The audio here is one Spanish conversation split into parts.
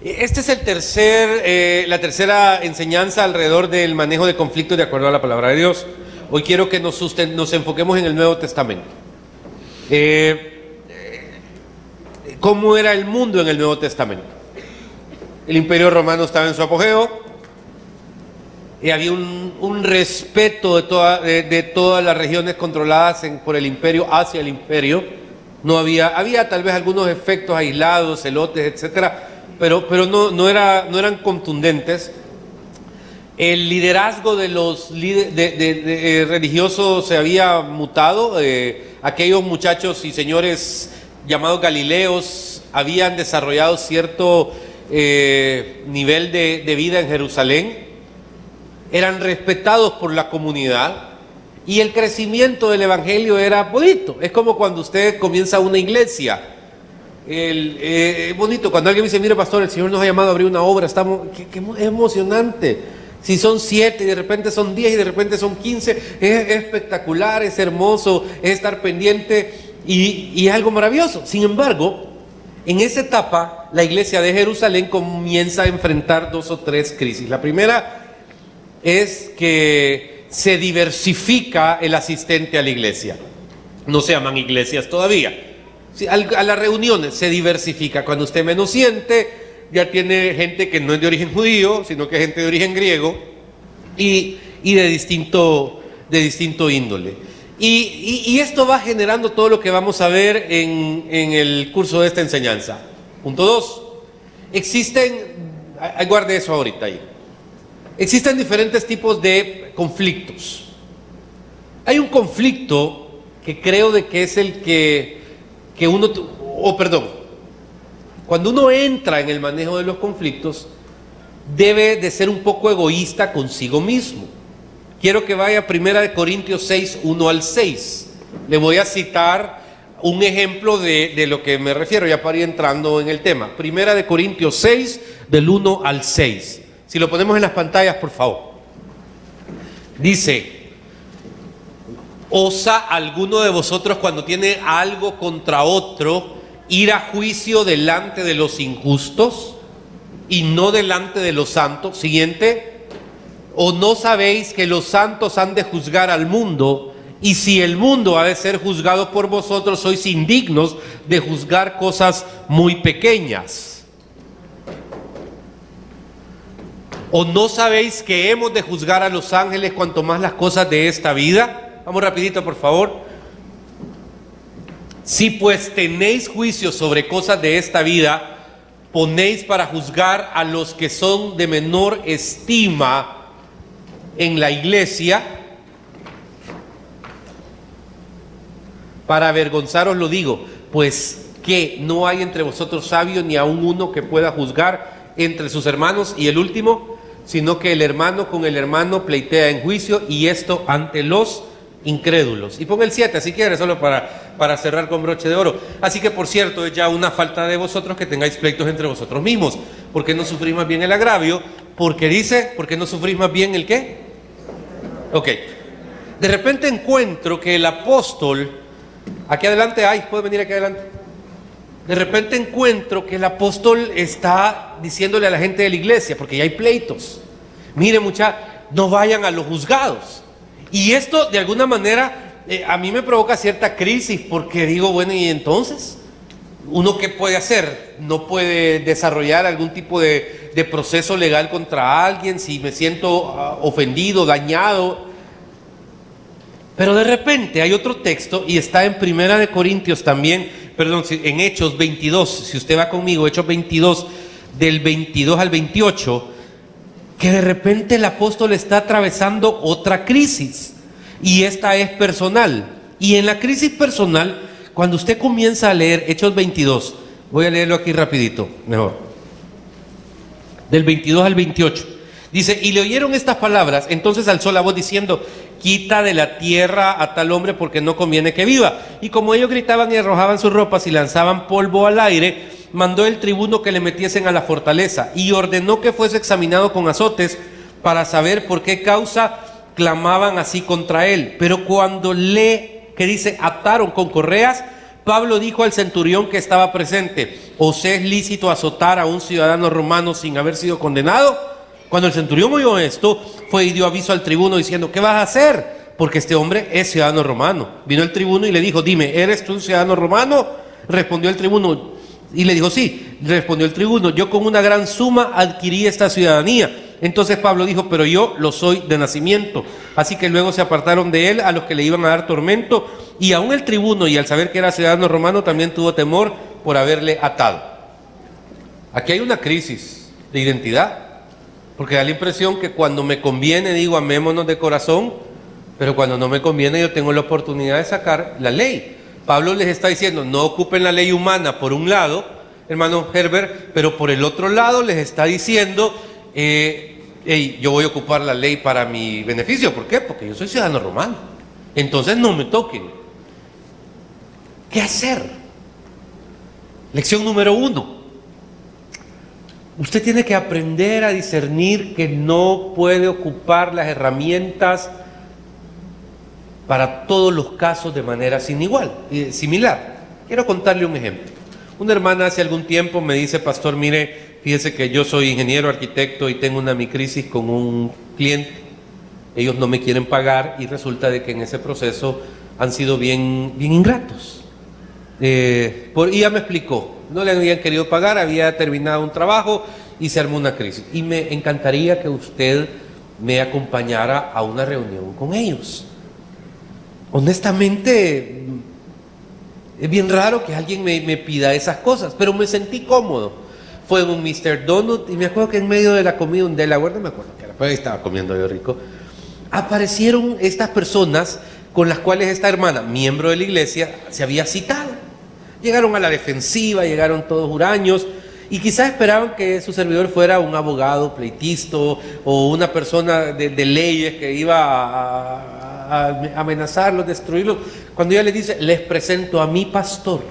Este es la tercera enseñanza alrededor del manejo de conflictos de acuerdo a la palabra de Dios. Hoy quiero que nos enfoquemos en el Nuevo Testamento. ¿Cómo era el mundo en el Nuevo Testamento? El Imperio Romano estaba en su apogeo y había un respeto de todas las regiones controladas por el imperio hacia el imperio. No había tal vez algunos efectos aislados, celotes, etcétera, pero no eran contundentes. El liderazgo de los religiosos se había mutado. Aquellos muchachos y señores llamados Galileos habían desarrollado cierto nivel de vida en Jerusalén. Eran respetados por la comunidad y el crecimiento del evangelio era bonito. Es como cuando usted comienza una iglesia. Es bonito cuando alguien me dice: mire, pastor, el Señor nos ha llamado a abrir una obra. Es emocionante. Si son 7 y de repente son 10 y de repente son 15, es espectacular, es hermoso, es estar pendiente y es algo maravilloso. Sin embargo, en esa etapa la iglesia de Jerusalén comienza a enfrentar 2 o 3 crisis. La primera es que se diversifica el asistente a la iglesia. No se llaman iglesias todavía. Sí, a las reuniones se diversifica. Cuando usted menos siente, ya tiene gente que no es de origen judío, sino que es gente de origen griego y de distinto índole. Y esto va generando todo lo que vamos a ver en el curso de esta enseñanza. Punto 2. Guarde eso ahorita ahí. Existen diferentes tipos de conflictos. Hay un conflicto que creo de que es el cuando uno entra en el manejo de los conflictos, debe de ser un poco egoísta consigo mismo. Quiero que vaya a 1 Corintios 6, 1 al 6. Le voy a citar un ejemplo de lo que me refiero, ya para ir entrando en el tema. 1 Corintios 6, del 1 al 6. Si lo ponemos en las pantallas, por favor. Dice: ¿osa alguno de vosotros, cuando tiene algo contra otro, ir a juicio delante de los injustos y no delante de los santos? Siguiente. ¿O no sabéis que los santos han de juzgar al mundo? Y si el mundo ha de ser juzgado por vosotros, sois indignos de juzgar cosas muy pequeñas. ¿O no sabéis que hemos de juzgar a los ángeles cuanto más las cosas de esta vida? Vamos rapidito, por favor. Si pues tenéis juicio sobre cosas de esta vida, ponéis para juzgar a los que son de menor estima en la iglesia. Para avergonzaros lo digo, pues que no hay entre vosotros sabio ni aun uno que pueda juzgar entre sus hermanos. Y el último, sino que el hermano con el hermano pleitea en juicio, y esto ante los incrédulos. Y ponga el 7 si quiere, solo para cerrar con broche de oro. Así que, por cierto, es ya una falta de vosotros que tengáis pleitos entre vosotros mismos. ¿Por qué no sufrís más bien el agravio? Porque dice, ¿por qué no sufrís más bien el qué? Ok. De repente encuentro que el apóstol, aquí adelante, puede venir aquí adelante. De repente encuentro que el apóstol está diciéndole a la gente de la iglesia, porque ya hay pleitos: mire, no vayan a los juzgados. Y esto de alguna manera a mí me provoca cierta crisis, porque digo, bueno, ¿y entonces? ¿Uno qué puede hacer? ¿No puede desarrollar algún tipo de proceso legal contra alguien si me siento ofendido, dañado? Pero de repente hay otro texto, y está en 1 Corintios también, en Hechos 22, si usted va conmigo, Hechos 22, del 22 al 28, que de repente el apóstol está atravesando otra crisis, y esta es personal. Y en la crisis personal, cuando usted comienza a leer Hechos 22, voy a leerlo aquí rapidito, mejor, del 22 al 28, dice: y le oyeron estas palabras, entonces alzó la voz diciendo: quita de la tierra a tal hombre, porque no conviene que viva. Y como ellos gritaban y arrojaban sus ropas y lanzaban polvo al aire, mandó el tribuno que le metiesen a la fortaleza, y ordenó que fuese examinado con azotes para saber por qué causa clamaban así contra él. Pero cuando ataron con correas, Pablo dijo al centurión que estaba presente: ¿os es lícito azotar a un ciudadano romano sin haber sido condenado? Cuando el centurión oyó esto, fue y dio aviso al tribuno diciendo: ¿qué vas a hacer? Porque este hombre es ciudadano romano. Vino el tribuno y le dijo: dime, ¿eres tú un ciudadano romano? Respondió el tribuno y le dijo: sí. Respondió el tribuno: yo con una gran suma adquirí esta ciudadanía. Entonces Pablo dijo: pero yo lo soy de nacimiento. Así que luego se apartaron de él a los que le iban a dar tormento, y aún el tribuno, y al saber que era ciudadano romano, también tuvo temor por haberle atado. Aquí hay una crisis de identidad, porque da la impresión que cuando me conviene digo amémonos de corazón, pero cuando no me conviene yo tengo la oportunidad de sacar la ley. Pablo les está diciendo: no ocupen la ley humana por un lado, hermano Herbert, pero por el otro lado les está diciendo: hey, yo voy a ocupar la ley para mi beneficio. ¿Por qué? Porque yo soy ciudadano romano. Entonces no me toquen. ¿Qué hacer? Lección número 1. Usted tiene que aprender a discernir que no puede ocupar las herramientas para todos los casos de manera similar. Quiero contarle un ejemplo. Una hermana hace algún tiempo me dice: pastor, mire, fíjese que yo soy ingeniero, arquitecto y tengo una crisis con un cliente. Ellos no me quieren pagar y resulta de que en ese proceso han sido bien ingratos. Y ya me explicó, no le habían querido pagar, había terminado un trabajo y se armó una crisis. Y me encantaría que usted me acompañara a una reunión con ellos. Honestamente, es bien raro que alguien me pida esas cosas, pero me sentí cómodo. Fue en un Mr. Donut y me acuerdo que en medio de la comida, un Delaware, no me acuerdo qué era, pero ahí estaba comiendo yo rico, aparecieron estas personas con las cuales esta hermana, miembro de la iglesia, se había citado. Llegaron a la defensiva, llegaron todos huraños y quizás esperaban que su servidor fuera un abogado pleitista o una persona de leyes que iba a amenazarlos, destruirlos. Cuando ella les dice: les presento a mi pastor,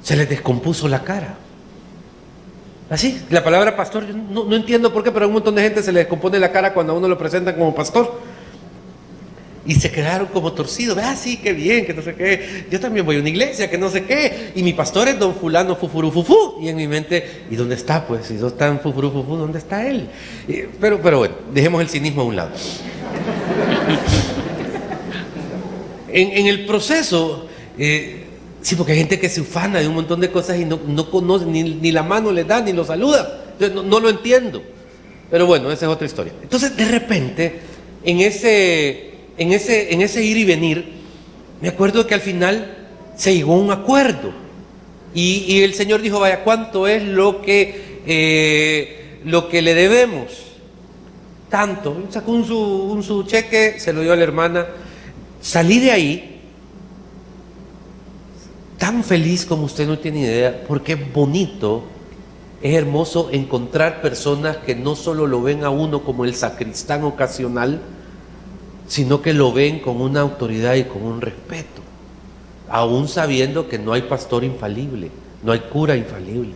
se les descompuso la cara. Así, la palabra pastor, yo no entiendo por qué, pero a un montón de gente se le descompone la cara cuando a uno lo presentan como pastor. Y se quedaron como torcidos. Sí, qué bien, que no sé qué. Yo también voy a una iglesia, que no sé qué. Y mi pastor es don fulano fufurufufú. Y en mi mente: ¿y dónde está? Pues si no está en fufurufufú, ¿dónde está él? Pero bueno, dejemos el cinismo a un lado. En el proceso, sí, porque hay gente que se ufana de un montón de cosas y no conoce, ni la mano le da, ni lo saluda. Entonces, no lo entiendo. Pero bueno, esa es otra historia. Entonces, de repente, en ese ir y venir, me acuerdo que al final se llegó a un acuerdo. Y el Señor dijo: vaya, ¿cuánto es lo que le debemos? Tanto. Sacó su cheque, se lo dio a la hermana. Salí de ahí tan feliz como usted no tiene idea, porque es bonito, es hermoso encontrar personas que no solo lo ven a uno como el sacristán ocasional, sino que lo ven con una autoridad y con un respeto, aún sabiendo que no hay pastor infalible, no hay cura infalible,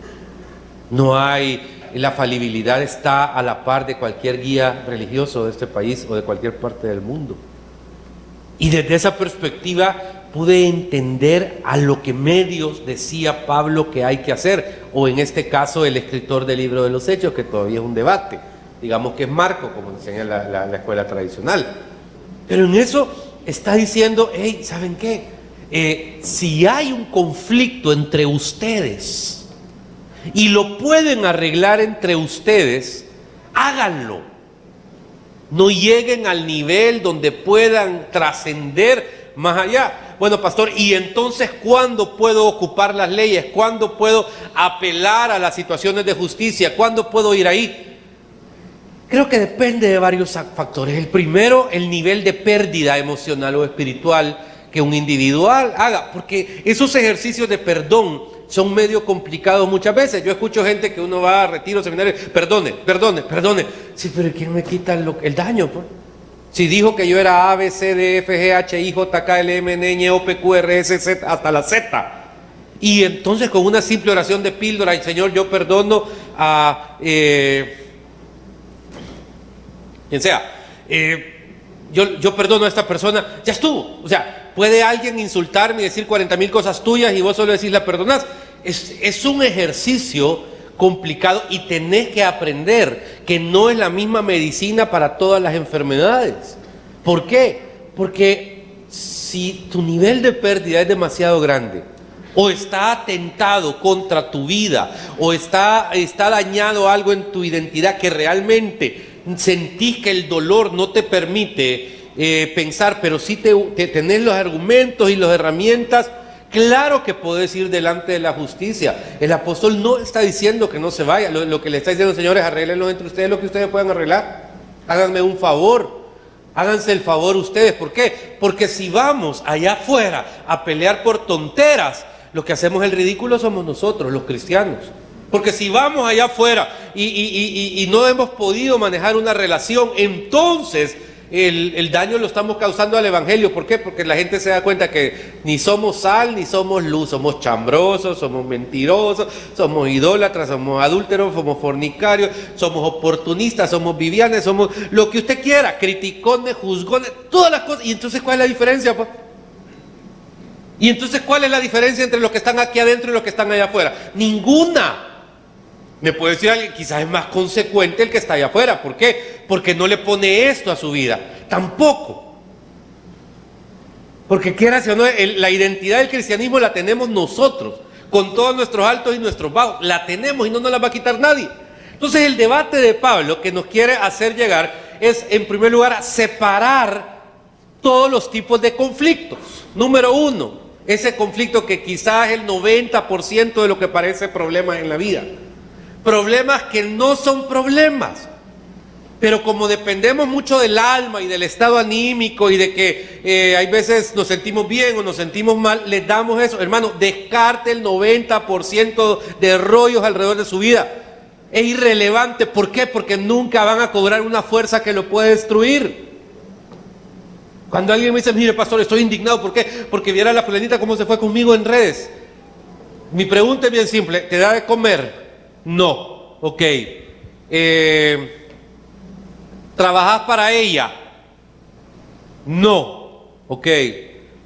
la falibilidad está a la par de cualquier guía religioso de este país o de cualquier parte del mundo. Y desde esa perspectiva pude entender a lo que medios decía Pablo que hay que hacer, o en este caso el escritor del libro de los Hechos, que todavía es un debate, digamos que es Marco, como enseña la escuela tradicional. Pero en eso está diciendo: hey, ¿saben qué? Si hay un conflicto entre ustedes y lo pueden arreglar entre ustedes, háganlo. No lleguen al nivel donde puedan trascender más allá. Bueno, pastor, ¿y entonces cuándo puedo ocupar las leyes? ¿Cuándo puedo apelar a las situaciones de justicia? ¿Cuándo puedo ir ahí? Creo que depende de varios factores. El primero, el nivel de pérdida emocional o espiritual que un individual haga, porque esos ejercicios de perdón son medio complicados muchas veces. Yo escucho gente que uno va a retiros, seminarios: perdone. Sí, pero ¿quién me quita el daño? Pues? Si dijo que yo era A, B, C, D, F, G, H, I, J, K, L, M, N, Ñ, O, P, Q, R, S, Z, hasta la Z. Y entonces con una simple oración de píldora: y Señor, yo perdono a quien sea, yo perdono a esta persona, ya estuvo. O sea, puede alguien insultarme y decir 40,000 cosas tuyas y vos solo decís la perdonás. Es un ejercicio complicado y tenés que aprender que no es la misma medicina para todas las enfermedades. ¿Por qué? Porque si tu nivel de pérdida es demasiado grande, o está atentado contra tu vida, o está dañado algo en tu identidad que realmente sentís que el dolor no te permite pensar, pero sí tenés los argumentos y las herramientas, claro que podés ir delante de la justicia. El apóstol no está diciendo que no se vaya, lo que le está diciendo, señores, arréglenlo entre ustedes lo que ustedes puedan arreglar. Háganme un favor, háganse el favor ustedes. ¿Por qué? Porque si vamos allá afuera a pelear por tonteras, lo que hacemos el ridículo somos nosotros, los cristianos. Porque si vamos allá afuera y no hemos podido manejar una relación, entonces el daño lo estamos causando al evangelio. ¿Por qué? Porque la gente se da cuenta que ni somos sal ni somos luz, somos chambrosos, somos mentirosos, somos idólatras, somos adúlteros, somos fornicarios, somos oportunistas, somos vivianes, somos lo que usted quiera, criticones, juzgones, todas las cosas. ¿Y entonces cuál es la diferencia, pues? ¿Y entonces cuál es la diferencia entre los que están aquí adentro y los que están allá afuera? Ninguna. Me puede decir alguien, quizás es más consecuente el que está allá afuera. ¿Por qué? Porque no le pone esto a su vida. Tampoco. Porque quieras o no, la identidad del cristianismo la tenemos nosotros, con todos nuestros altos y nuestros bajos. La tenemos y no nos la va a quitar nadie. Entonces el debate de Pablo que nos quiere hacer llegar es, en primer lugar, a separar todos los tipos de conflictos. Número uno, ese conflicto que quizás es el 90% de lo que parece problemas en la vida. Problemas que no son problemas, pero como dependemos mucho del alma y del estado anímico y de que hay veces nos sentimos bien o nos sentimos mal, les damos eso. Hermano, descarte el 90% de rollos alrededor de su vida. Es irrelevante. ¿Por qué? Porque nunca van a cobrar una fuerza que lo puede destruir. Cuando alguien me dice, mire pastor, estoy indignado, ¿por qué? Porque viera a la fulanita cómo se fue conmigo en redes. Mi pregunta es bien simple, ¿te da de comer? No. Ok. ¿Trabajás para ella? No. Ok.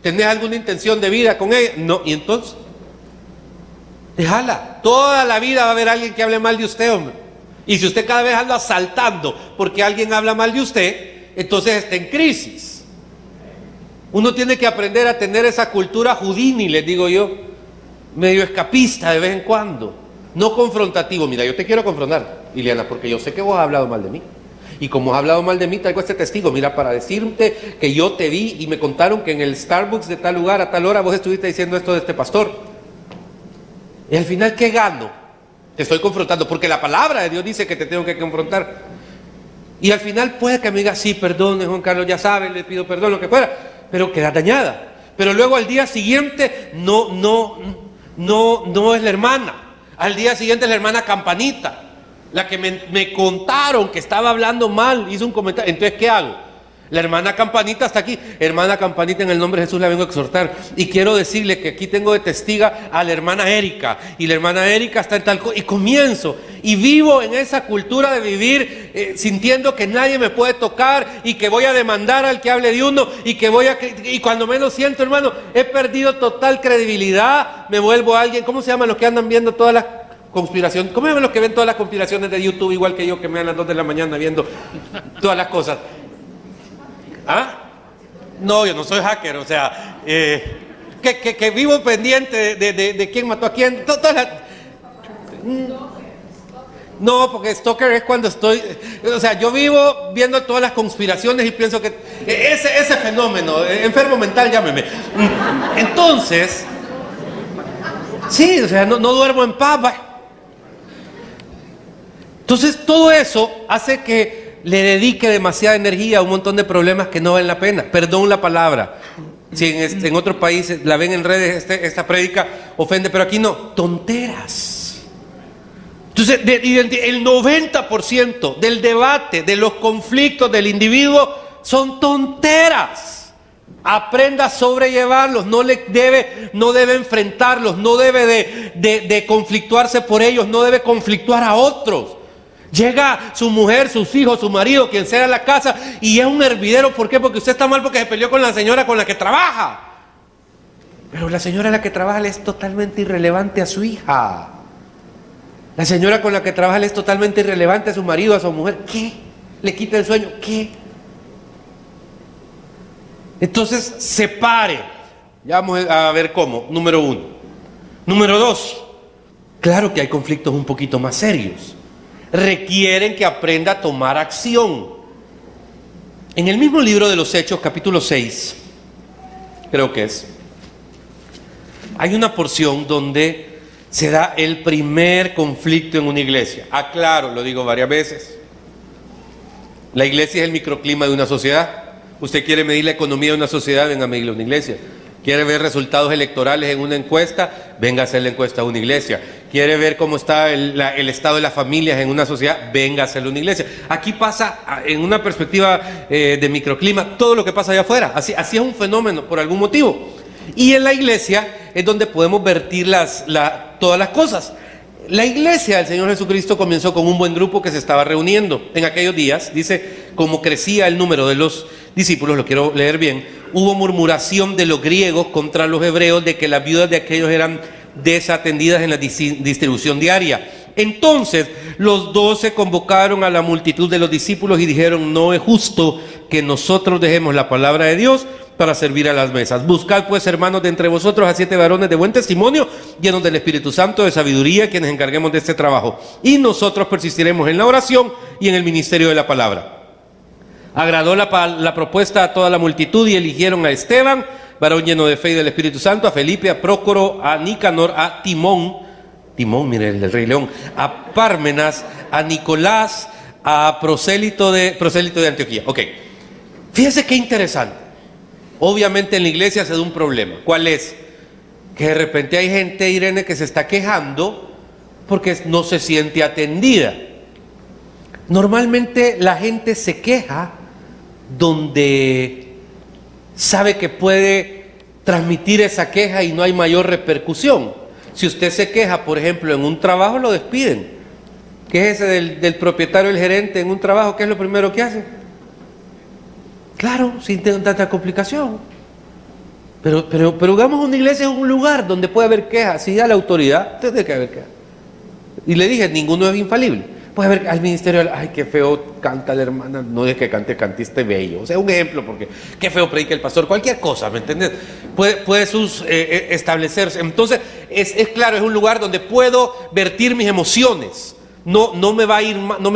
¿Tenés alguna intención de vida con ella? No. ¿Y entonces? Déjala. Toda la vida va a haber alguien que hable mal de usted, hombre. Y si usted cada vez anda saltando porque alguien habla mal de usted, entonces está en crisis. Uno tiene que aprender a tener esa cultura houdini, les digo yo, medio escapista de vez en cuando. No confrontativo. Mira, yo te quiero confrontar, Ileana, porque yo sé que vos has hablado mal de mí. Y como has hablado mal de mí, traigo este testigo. Mira, para decirte que yo te vi y me contaron que en el Starbucks de tal lugar a tal hora vos estuviste diciendo esto de este pastor. Y al final, ¿qué gano? Te estoy confrontando, porque la palabra de Dios dice que te tengo que confrontar. Y al final puede que me diga, sí, perdone, Juan Carlos, ya sabe, le pido perdón, lo que fuera, pero queda dañada. Pero luego al día siguiente no es la hermana. Al día siguiente es la hermana Campanita, la que me contaron que estaba hablando mal, hizo un comentario. Entonces, ¿qué hago? La hermana Campanita está aquí. Hermana Campanita, en el nombre de Jesús la vengo a exhortar. Y quiero decirle que aquí tengo de testiga a la hermana Erika. Y la hermana Erika está en tal cosa. Y comienzo. Y vivo en esa cultura de vivir sintiendo que nadie me puede tocar. Y que voy a demandar al que hable de uno. Y cuando menos siento, hermano, he perdido total credibilidad. Me vuelvo a alguien. ¿Cómo se llaman los que andan viendo todas las conspiraciones? ¿Cómo se llaman los que ven todas las conspiraciones de YouTube? Igual que yo, que me dan a las 2 de la mañana viendo todas las cosas. ¿Ah? No, yo no soy hacker, o sea, que vivo pendiente de quién mató a quién. No, porque stalker es cuando estoy, o sea, yo vivo viendo todas las conspiraciones y pienso que ese fenómeno, enfermo mental, llámeme. Entonces, sí, o sea, no duermo en paz. Entonces, todo eso hace que le dedique demasiada energía a un montón de problemas que no valen la pena. Perdón la palabra. Si en otros países la ven en redes, esta prédica ofende, pero aquí no. Tonteras. Entonces, el 90% del debate, de los conflictos del individuo, son tonteras. Aprenda a sobrellevarlos, no debe enfrentarlos, no debe de conflictuarse por ellos, no debe conflictuar a otros. Llega su mujer, sus hijos, su marido, quien sea a la casa, y es un hervidero. ¿Por qué? Porque usted está mal porque se peleó con la señora con la que trabaja. Pero la señora a la que trabaja le es totalmente irrelevante a su hija. La señora con la que trabaja le es totalmente irrelevante a su marido, a su mujer. ¿Qué? ¿Le quita el sueño? ¿Qué? Entonces, separe. Ya vamos a ver cómo. Número 1. Número 2. Claro que hay conflictos un poquito más serios. Requieren que aprenda a tomar acción. En el mismo libro de los Hechos, capítulo 6, creo que es, hay una porción donde se da el primer conflicto en una iglesia. Aclaro, lo digo varias veces. La iglesia es el microclima de una sociedad. Usted quiere medir la economía de una sociedad, venga a medirle a una iglesia. Quiere ver resultados electorales en una encuesta, venga a hacer la encuesta a una iglesia. Quiere ver cómo está el estado de las familias en una sociedad, venga a hacerlo a una iglesia. Aquí pasa, en una perspectiva de microclima, todo lo que pasa allá afuera. Así es un fenómeno por algún motivo. Y en la iglesia es donde podemos vertir todas las cosas. La iglesia del Señor Jesucristo comenzó con un buen grupo que se estaba reuniendo. En aquellos días, dice, como crecía el número de los discípulos, lo quiero leer bien, hubo murmuración de los griegos contra los hebreos de que las viudas de aquellos eran desatendidas en la distribución diaria. Entonces los 12 convocaron a la multitud de los discípulos y dijeron: no es justo que nosotros dejemos la palabra de Dios para servir a las mesas. Buscad pues, hermanos, de entre vosotros a 7 varones de buen testimonio, llenos del Espíritu Santo, de sabiduría, quienes encarguemos de este trabajo. Y nosotros persistiremos en la oración y en el ministerio de la palabra. Agradó la propuesta a toda la multitud y eligieron a Esteban, varón lleno de fe y del Espíritu Santo, a Felipe, a Prócoro, a Nicanor, a Timón, mire, el del Rey León, a Pármenas, a Nicolás, a prosélito de Antioquía. Ok, fíjese qué interesante. Obviamente en la iglesia se da un problema. ¿Cuál es? Que de repente hay gente, Irene, que se está quejando porque no se siente atendida. Normalmente la gente se queja donde sabe que puede transmitir esa queja y no hay mayor repercusión. Si usted se queja, por ejemplo, en un trabajo, lo despiden. ¿Qué es ese del propietario, el gerente en un trabajo? ¿Qué es lo primero que hace? Claro, sin tanta complicación. Pero digamos, una iglesia es un lugar donde puede haber quejas. Si da la autoridad, tiene que haber quejas. Y le dije, ninguno es infalible. Puede haber al ministerio, ay, qué feo canta la hermana, no es que cantiste bello. O sea, un ejemplo, porque qué feo predica el pastor, cualquier cosa, ¿me entiendes? Puede establecerse. Entonces, es claro, es un lugar donde puedo vertir mis emociones. No me va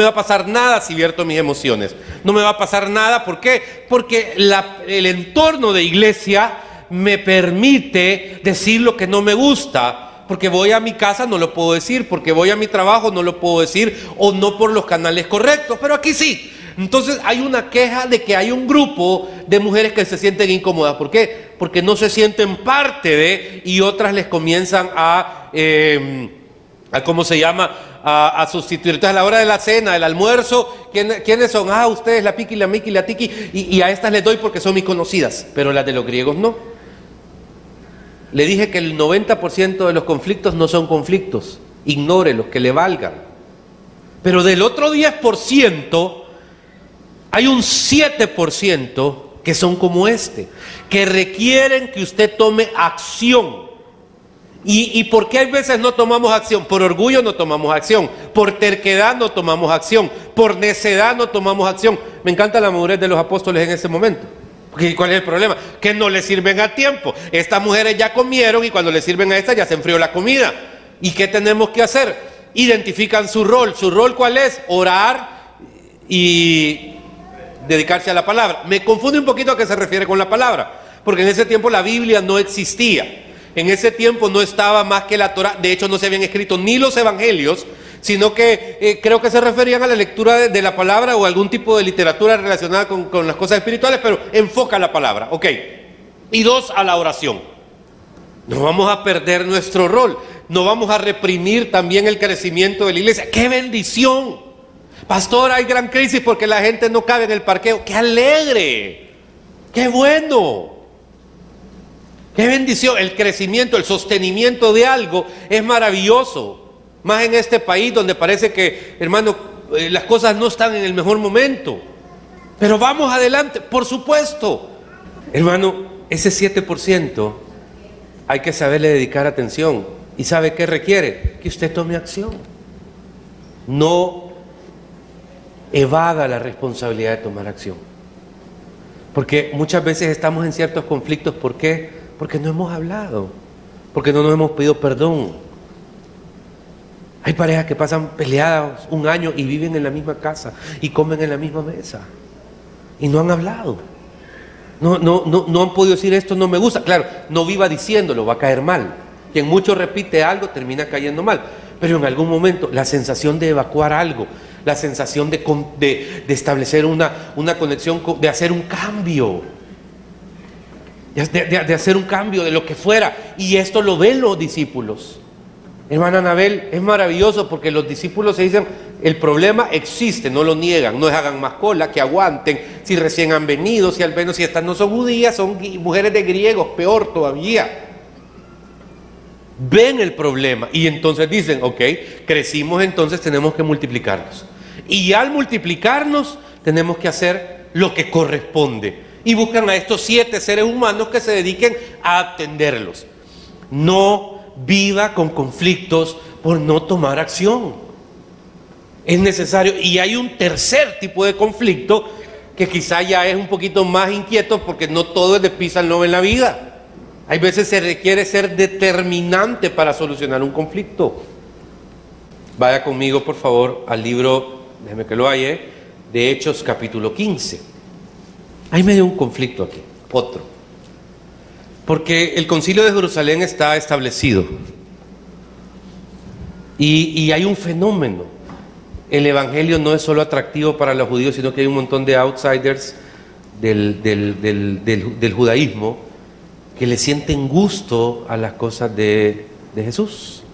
a pasar nada si vierto mis emociones. No me va a pasar nada, ¿por qué? Porque el entorno de iglesia me permite decir lo que no me gusta. Porque voy a mi casa no lo puedo decir, porque voy a mi trabajo no lo puedo decir, o no por los canales correctos, pero aquí sí. Entonces hay una queja de que hay un grupo de mujeres que se sienten incómodas. ¿Por qué? Porque no se sienten parte de, y otras les comienzan a ¿cómo se llama? A sustituir. Entonces a la hora de la cena, del almuerzo, ¿quiénes son? Ustedes, la Piqui, la Miki, la Tiki, y a estas les doy porque son mis conocidas, pero las de los griegos no. Le dije que el 90% de los conflictos no son conflictos, ignórelos, que le valgan. Pero del otro 10%, hay un 7% que son como este, que requieren que usted tome acción. ¿Y por qué hay veces no tomamos acción? Por orgullo no tomamos acción, por terquedad no tomamos acción, por necedad no tomamos acción. Me encanta la madurez de los apóstoles en ese momento. ¿Cuál es el problema? Que no les sirven a tiempo. Estas mujeres ya comieron y cuando les sirven a estas ya se enfrió la comida. ¿Y qué tenemos que hacer? Identifican su rol. ¿Su rol cuál es? Orar y dedicarse a la palabra. Me confunde un poquito a qué se refiere con la palabra, porque en ese tiempo la Biblia no existía. En ese tiempo no estaba más que la Torá. De hecho no se habían escrito ni los evangelios, sino que creo que se referían a la lectura de la palabra o algún tipo de literatura relacionada con las cosas espirituales, pero enfoca la palabra, ok. Y 2, a la oración. No vamos a perder nuestro rol, no vamos a reprimir también el crecimiento de la iglesia. ¡Qué bendición! Pastor, hay gran crisis porque la gente no cabe en el parqueo. ¡Qué alegre! ¡Qué bueno! ¡Qué bendición! El crecimiento, el sostenimiento de algo es maravilloso. Más en este país donde parece que, hermano, las cosas no están en el mejor momento. Pero vamos adelante, por supuesto. Hermano, ese 7%, hay que saberle dedicar atención. ¿Y sabe qué requiere? Que usted tome acción. No evada la responsabilidad de tomar acción. Porque muchas veces estamos en ciertos conflictos. ¿Por qué? Porque no hemos hablado. Porque no nos hemos pedido perdón. Hay parejas que pasan peleadas un año y viven en la misma casa y comen en la misma mesa. Y no han hablado. No han podido decir esto no me gusta. Claro, no viva diciéndolo, va a caer mal. Quien mucho repite algo termina cayendo mal. Pero en algún momento la sensación de evacuar algo, la sensación de establecer una conexión, de hacer un cambio, de hacer un cambio de lo que fuera. Y esto lo ven los discípulos. Hermana Anabel, es maravilloso porque los discípulos se dicen, el problema existe, no lo niegan, no les hagan más cola, que aguanten, si recién han venido, si al menos si estas no son judías, son mujeres de griegos, peor todavía. Ven el problema y entonces dicen, ok, crecimos, entonces tenemos que multiplicarnos. Y al multiplicarnos tenemos que hacer lo que corresponde. Y buscan a estos 7 seres humanos que se dediquen a atenderlos. No viva con conflictos por no tomar acción. Es necesario. Y hay un tercer tipo de conflicto que quizá ya es un poquito más inquieto, porque no todo es de pisa al no en la vida. Hay veces se requiere ser determinante para solucionar un conflicto. Vaya conmigo por favor al libro, déjeme que lo haya, de Hechos capítulo 15. Hay medio un conflicto aquí, otro. Porque el concilio de Jerusalén está establecido. Y hay un fenómeno. El evangelio no es solo atractivo para los judíos, sino que hay un montón de outsiders del judaísmo que le sienten gusto a las cosas de Jesús.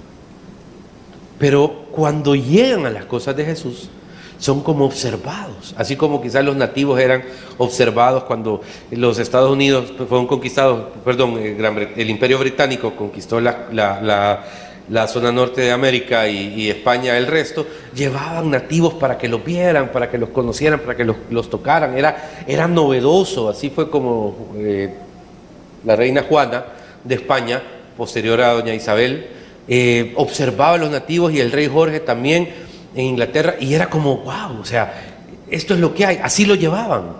Pero cuando llegan a las cosas de Jesús, son como observados, así como quizás los nativos eran observados cuando los Estados Unidos fueron conquistados, el Imperio Británico conquistó la zona norte de América y España el resto. Llevaban nativos para que los vieran, para que los conocieran, para que los tocaran. Era novedoso. Así fue como la reina Juana de España, posterior a doña Isabel, observaba a los nativos, y el rey Jorge también en Inglaterra, y era como wow, o sea, esto es lo que hay. Así lo llevaban,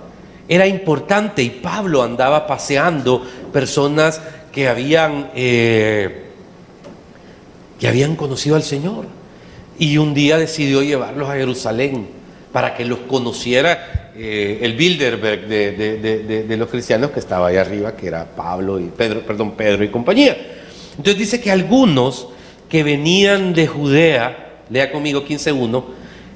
era importante. Y Pablo andaba paseando personas que habían conocido al Señor, y un día decidió llevarlos a Jerusalén para que los conociera el Bilderberg de los cristianos que estaba ahí arriba, que era Pedro y compañía. Entonces dice que algunos que venían de Judea, lea conmigo 15:1,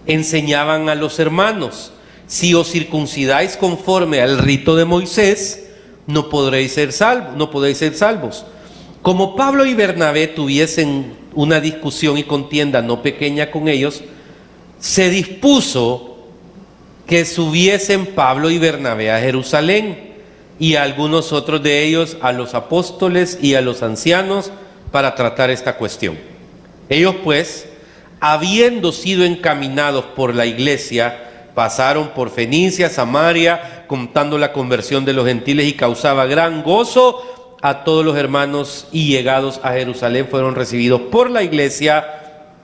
enseñaban a los hermanos: si os circuncidáis conforme al rito de Moisés, no podréis ser salvos. Como Pablo y Bernabé tuviesen una discusión y contienda no pequeña con ellos, se dispuso que subiesen Pablo y Bernabé a Jerusalén, y a algunos otros de ellos a los apóstoles y a los ancianos, para tratar esta cuestión. Ellos pues, habiendo sido encaminados por la iglesia, pasaron por Fenicia, Samaria, contando la conversión de los gentiles, y causaba gran gozo a todos los hermanos, y llegados a Jerusalén fueron recibidos por la iglesia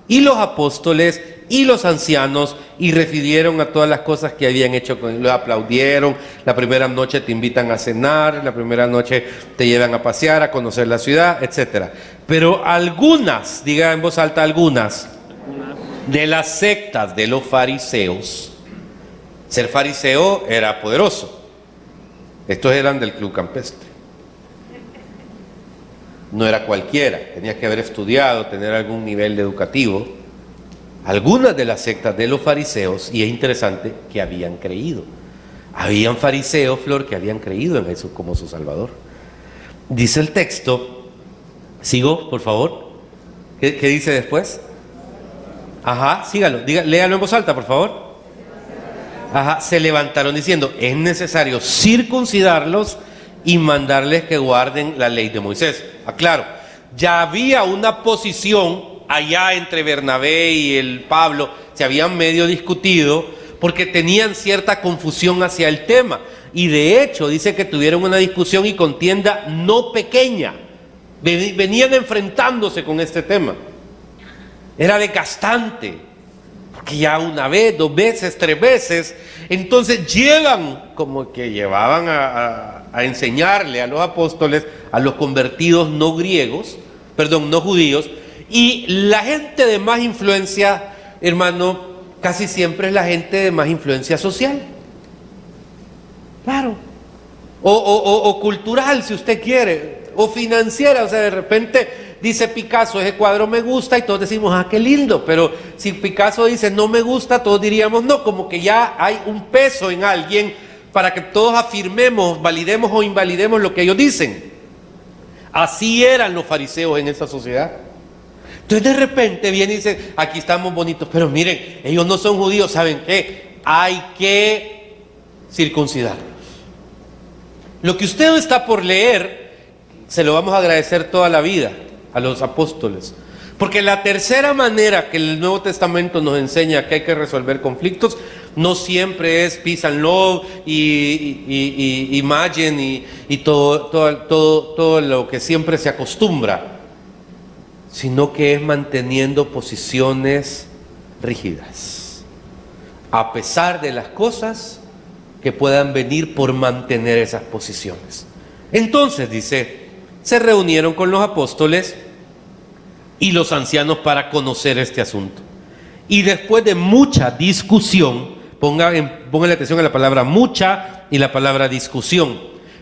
y los apóstoles y los ancianos, y refirieron a todas las cosas que habían hecho con él. Los aplaudieron. La primera noche te invitan a cenar, la primera noche te llevan a pasear, a conocer la ciudad, etc. Pero algunas, diga en voz alta, algunas de las sectas de los fariseos. Ser fariseo era poderoso. Estos eran del club campestre. No era cualquiera, tenía que haber estudiado, tener algún nivel educativo. Algunas de las sectas de los fariseos, y es interesante, que habían creído. Habían fariseos, Flor, que habían creído en Jesús como su Salvador. Dice el texto, sigo, por favor. ¿Qué dice después? Ajá, sígalo, léalo en voz alta, por favor. Ajá, se levantaron diciendo: es necesario circuncidarlos y mandarles que guarden la ley de Moisés. Aclaro, ya había una posición allá entre Bernabé y el Pablo, se habían medio discutido porque tenían cierta confusión hacia el tema, y de hecho dice que tuvieron una discusión y contienda no pequeña. Venían enfrentándose con este tema. Era desgastante, porque ya una vez, 2 veces, 3 veces, entonces llegan, como que llevaban a enseñarle a los apóstoles, a los convertidos no judíos, y la gente de más influencia, hermano, casi siempre es la gente de más influencia social. Claro. O cultural, si usted quiere, o financiera. O sea, de repente dice Picasso, ese cuadro me gusta, y todos decimos, ah, qué lindo. Pero si Picasso dice no me gusta, todos diríamos no, como que ya hay un peso en alguien para que todos afirmemos, validemos o invalidemos lo que ellos dicen. Así eran los fariseos en esa sociedad. Entonces de repente viene y dice, aquí estamos bonitos, pero miren, ellos no son judíos, ¿saben qué? Hay que circuncidarlos. Lo que usted está por leer, se lo vamos a agradecer toda la vida a los apóstoles. Porque la tercera manera que el Nuevo Testamento nos enseña que hay que resolver conflictos, no siempre es peace and love y imagine y todo lo que siempre se acostumbra, sino que es manteniendo posiciones rígidas, a pesar de las cosas que puedan venir por mantener esas posiciones. Entonces, dice, se reunieron con los apóstoles y los ancianos para conocer este asunto. Y después de mucha discusión, póngale atención a la palabra mucha y la palabra discusión,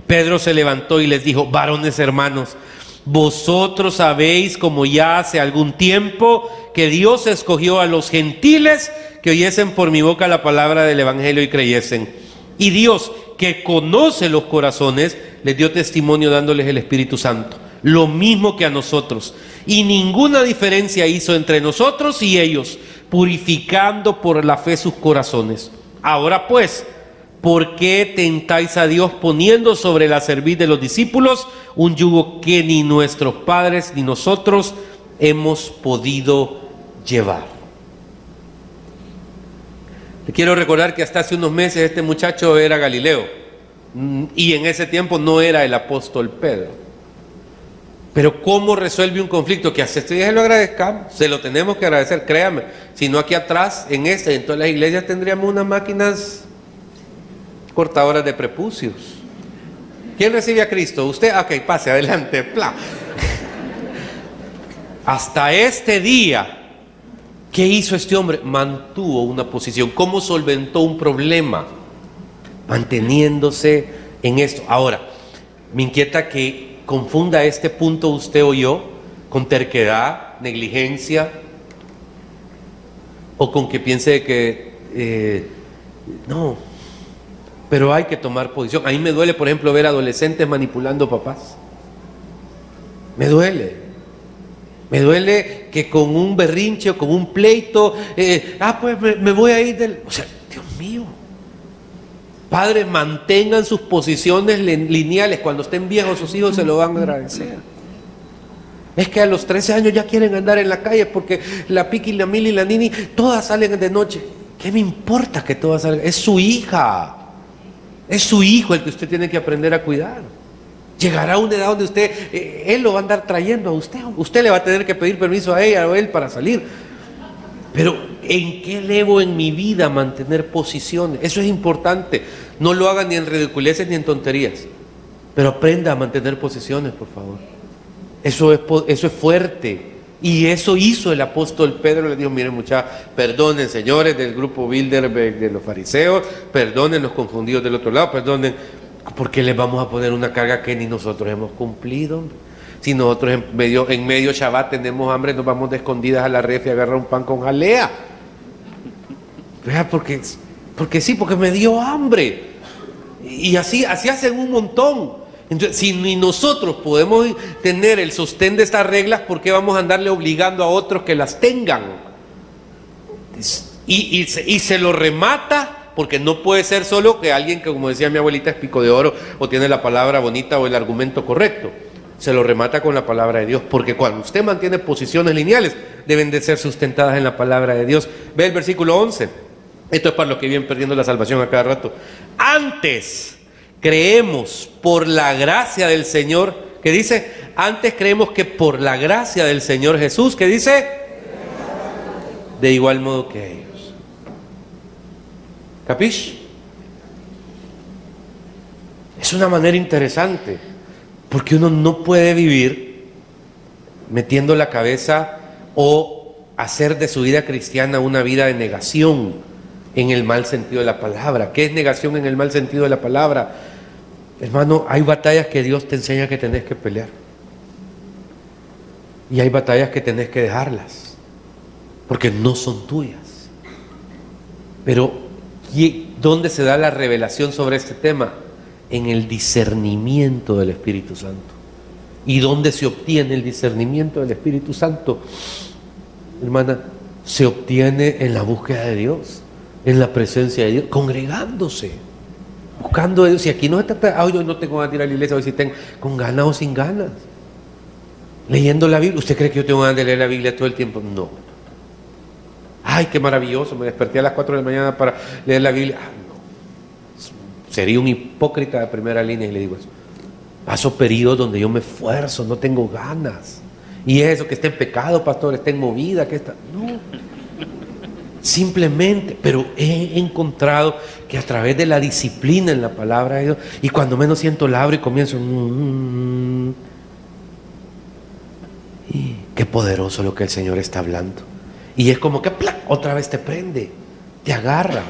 Pedro se levantó y les dijo, varones hermanos, vosotros sabéis, como ya hace algún tiempo, que Dios escogió a los gentiles que oyesen por mi boca la palabra del evangelio y creyesen. Y Dios, que conoce los corazones, les dio testimonio dándoles el Espíritu Santo, lo mismo que a nosotros. Y ninguna diferencia hizo entre nosotros y ellos, purificando por la fe sus corazones. Ahora pues, ¿por qué tentáis a Dios poniendo sobre la cerviz de los discípulos un yugo que ni nuestros padres ni nosotros hemos podido llevar? Le quiero recordar que hasta hace unos meses este muchacho era Galileo, y en ese tiempo no era el apóstol Pedro. Pero ¿cómo resuelve un conflicto? Que hasta este día se lo agradezcamos, se lo tenemos que agradecer, créame. Si no, aquí atrás, en todas las iglesias tendríamos unas máquinas cortadoras de prepucios. ¿Quién recibe a Cristo? ¿Usted? Ok, pase, adelante. Hasta este día, ¿qué hizo este hombre? Mantuvo una posición. ¿Cómo solventó un problema? Manteniéndose en esto. Ahora, me inquieta que confunda este punto usted o yo con terquedad, negligencia, o con que piense que no, pero hay que tomar posición. A mí me duele, por ejemplo, ver adolescentes manipulando papás. Me duele que con un berrinche o con un pleito, pues me voy a ir del... O sea, Dios mío. Padres, mantengan sus posiciones lineales. Cuando estén viejos sus hijos se lo van a agradecer. Es que a los 13 años ya quieren andar en la calle porque la Piqui, la Mili y la Nini todas salen de noche. ¿Qué me importa que todas salgan? Es su hija, es su hijo el que usted tiene que aprender a cuidar. Llegará una edad donde él lo va a andar trayendo a usted le va a tener que pedir permiso a ella o a él para salir. Pero ¿en qué elevo en mi vida mantener posiciones? Eso es importante. No lo haga ni en ridiculeces ni en tonterías, pero aprenda a mantener posiciones, por favor. Eso es fuerte. Y eso hizo el apóstol Pedro. Le dijo, miren muchachos, perdonen señores del grupo Bilderberg de los fariseos, perdonen los confundidos del otro lado, perdonen, porque les vamos a poner una carga que ni nosotros hemos cumplido. Si nosotros en medio Shabbat tenemos hambre, nos vamos de escondidas a la refri a agarrar un pan con jalea. Porque sí, porque me dio hambre. Y así hacen un montón. Entonces, si ni nosotros podemos tener el sostén de estas reglas, ¿por qué vamos a andarle obligando a otros que las tengan? Y se lo remata, porque no puede ser solo que alguien que, como decía mi abuelita, es pico de oro o tiene la palabra bonita o el argumento correcto. Se lo remata con la palabra de Dios, porque cuando usted mantiene posiciones lineales, deben de ser sustentadas en la palabra de Dios. Ve el versículo 11. Esto es para los que vienen perdiendo la salvación a cada rato. Antes creemos por la gracia del Señor, que dice, Antes creemos que por la gracia del Señor Jesús, que dice, de igual modo que ellos. ¿Capish? Es una manera interesante, porque uno no puede vivir metiendo la cabeza o hacer de su vida cristiana una vida de negación en el mal sentido de la palabra. ¿Qué es negación en el mal sentido de la palabra? Hermano, hay batallas que Dios te enseña que tenés que pelear. Y hay batallas que tenés que dejarlas, porque no son tuyas. Pero, ¿dónde se da la revelación sobre este tema? En el discernimiento del Espíritu Santo. ¿Y dónde se obtiene el discernimiento del Espíritu Santo? Hermana, se obtiene en la búsqueda de Dios, en la presencia de Dios, congregándose, buscando a Dios. Y aquí no se trata, yo no tengo ganas de ir a la iglesia, hoy sí tengo, con ganas o sin ganas. Leyendo la Biblia. ¿Usted cree que yo tengo ganas de leer la Biblia todo el tiempo? No. Ay, qué maravilloso, me desperté a las 4 de la mañana para leer la Biblia. No. Sería un hipócrita de primera línea y le digo eso. Paso periodos donde yo me esfuerzo, no tengo ganas. Y es eso, que está en pecado, pastor, está en movida, que está... No. Simplemente, pero he encontrado que a través de la disciplina en la palabra de Dios, y cuando menos siento la abro y comienzo... Qué poderoso lo que el Señor está hablando. Y es como que ¡plac!, otra vez te prende, te agarra.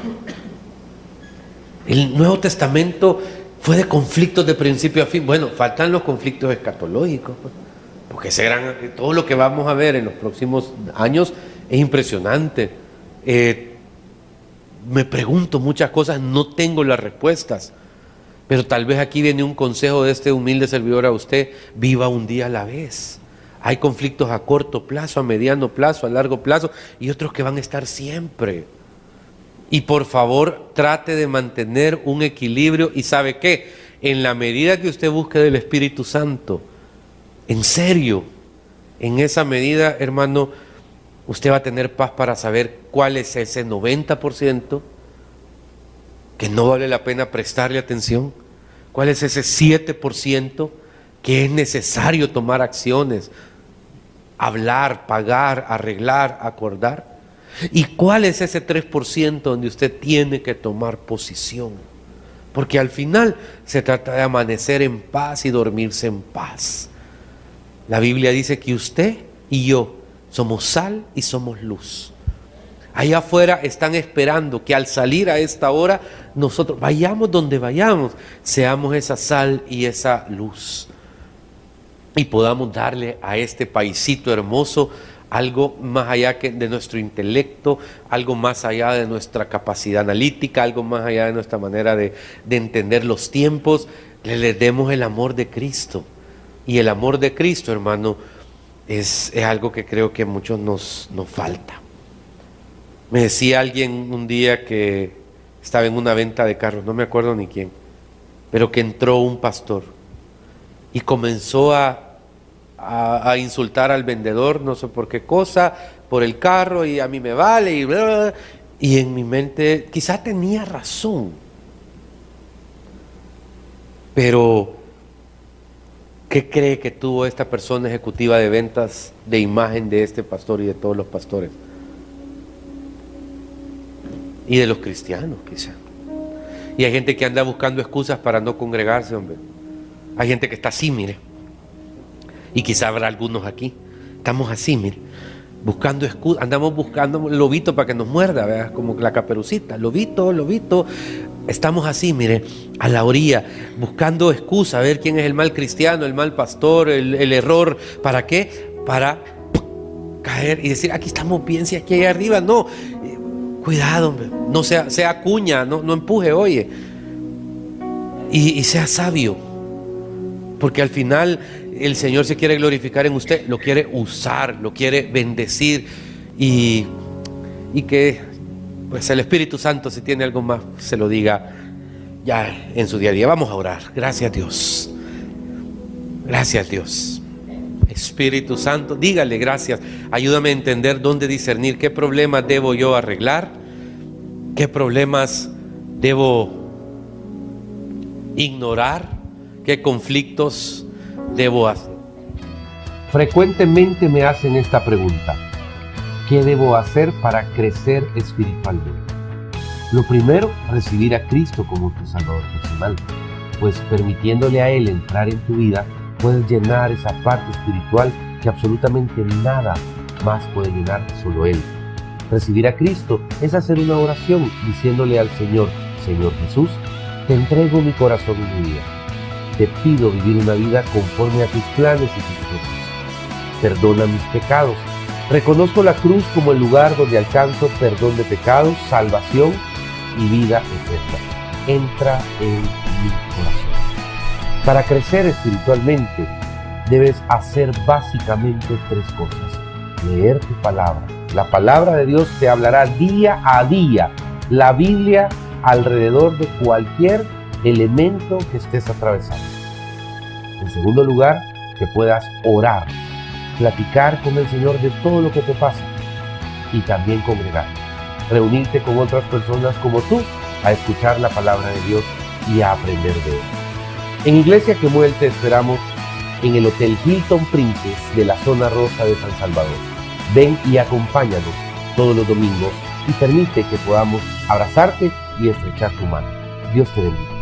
El Nuevo Testamento fue de conflictos de principio a fin. Bueno, faltan los conflictos escatológicos, pues, porque todo lo que vamos a ver en los próximos años es impresionante. Me pregunto muchas cosas, no tengo las respuestas, pero tal vez aquí viene un consejo de este humilde servidor a usted: viva un día a la vez. Hay conflictos a corto plazo, a mediano plazo, a largo plazo, y otros que van a estar siempre. Y por favor, trate de mantener un equilibrio. Y ¿sabe qué? En la medida que usted busque del Espíritu Santo, en serio, en esa medida, hermano, usted va a tener paz para saber cuál es ese 90% que no vale la pena prestarle atención, cuál es ese 7% que es necesario tomar acciones, hablar, pagar, arreglar, acordar, y cuál es ese 3% donde usted tiene que tomar posición, porque al final se trata de amanecer en paz y dormirse en paz. La Biblia dice que usted y yo somos sal y somos luz. Allá afuera están esperando que al salir a esta hora nosotros vayamos donde vayamos, seamos esa sal y esa luz, y podamos darle a este paisito hermoso algo más allá que de nuestro intelecto, algo más allá de nuestra capacidad analítica, algo más allá de nuestra manera de entender los tiempos. Le demos el amor de Cristo. Y el amor de Cristo, hermano, es algo que creo que a muchos nos falta. Me decía alguien un día que estaba en una venta de carros, no me acuerdo ni quién, pero que entró un pastor y comenzó a insultar al vendedor, no sé por qué cosa, por el carro, y a mí me vale, y bla, bla, bla. Y en mi mente quizá tenía razón, pero ¿qué cree que tuvo esta persona ejecutiva de ventas de imagen de este pastor y de todos los pastores? Y de los cristianos quizá. Y hay gente que anda buscando excusas para no congregarse, hombre. Hay gente que está así, mire. Y quizá habrá algunos aquí. Estamos así, mire, buscando excusas, andamos buscando lobito para que nos muerda, ¿verdad? Como la Caperucita, lobito, lobito. Estamos así, mire, a la orilla, buscando excusas, a ver quién es el mal cristiano, el mal pastor, el error. ¿Para qué? Para caer y decir, aquí estamos bien, si aquí hay arriba. No, cuidado, hombre, no sea cuña, no empuje, oye. Y sea sabio, porque al final el Señor se quiere glorificar en usted, lo quiere usar, lo quiere bendecir, y que pues el Espíritu Santo, si tiene algo más, se lo diga ya en su día a día. Vamos a orar. Gracias, Dios. Gracias, Dios. Espíritu Santo, dígale gracias. Ayúdame a entender dónde discernir, qué problemas debo yo arreglar, qué problemas debo ignorar, qué conflictos debo Frecuentemente me hacen esta pregunta: ¿qué debo hacer para crecer espiritualmente? Lo primero, recibir a Cristo como tu Salvador personal, pues permitiéndole a Él entrar en tu vida, puedes llenar esa parte espiritual que absolutamente nada más puede llenar, solo Él. Recibir a Cristo es hacer una oración diciéndole al Señor: Señor Jesús, te entrego mi corazón y mi vida. Te pido vivir una vida conforme a tus planes y tus propósitos. Perdona mis pecados. Reconozco la cruz como el lugar donde alcanzo perdón de pecados, salvación y vida eterna. Entra en mi corazón. Para crecer espiritualmente, debes hacer básicamente 3 cosas. Leer tu palabra. La palabra de Dios te hablará día a día. La Biblia alrededor de cualquier elemento que estés atravesando. En segundo lugar, que puedas orar, platicar con el Señor de todo lo que te pasa y también congregar, reunirte con otras personas como tú a escuchar la palabra de Dios y a aprender de Él. En Iglesia Quemuel te esperamos en el Hotel Hilton Princess de la Zona Rosa de San Salvador. Ven y acompáñanos todos los domingos y permite que podamos abrazarte y estrechar tu mano. Dios te bendiga.